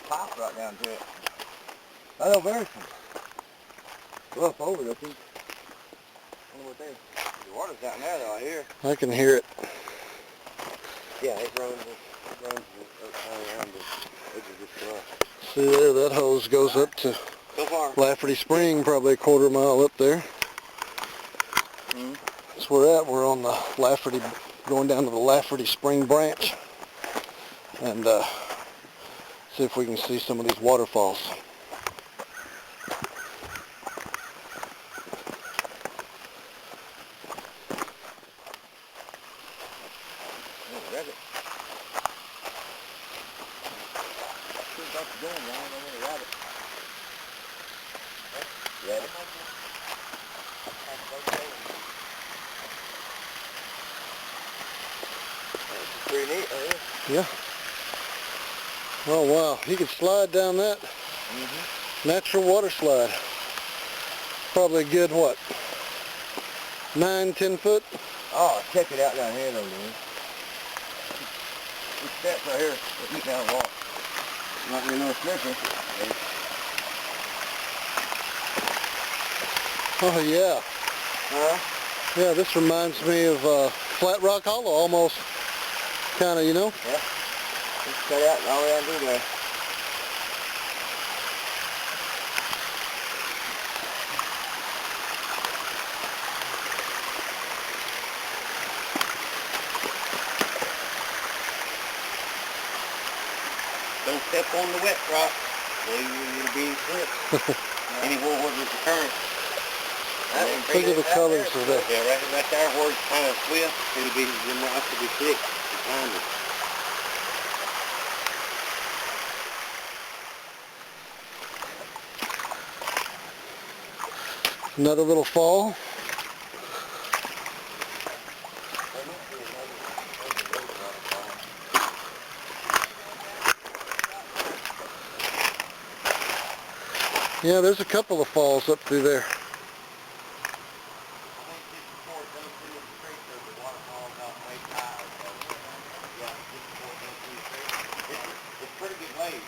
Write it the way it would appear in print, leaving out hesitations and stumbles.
pipe right down to it. I know very rough over it, I think. I wonder what they. The water's down there though, I hear. I can hear it. Yeah, it runs around the edge of this rough. See there, that hose goes up to So far. Lafferty Spring, probably a quarter mile up there. Mm-hmm. That's where we're at. We're on the Lafferty, going down to the Lafferty Spring Branch, and see if we can see some of these waterfalls. Pretty neat, Yeah. Oh wow, you can slide down that natural water slide. Probably a good, what, 9-10 foot? Oh, check it out down here though, dude. These steps right here, they keep down the wall. Not really no slippery. Oh yeah. Huh? Yeah, this reminds me of Flat Rock Hollow, almost, kind of, you know? Yeah. Just cut out and all we gotta do there. Don't step on the wet rock, or you'll be slipped. Anywhere where there's a current. Look at the colors of that. Yeah, right there where it's kind of swift, it'll be, it might have to be thick behind it. Another little fall. Yeah, there's a couple of falls up through there. It's pretty good wave.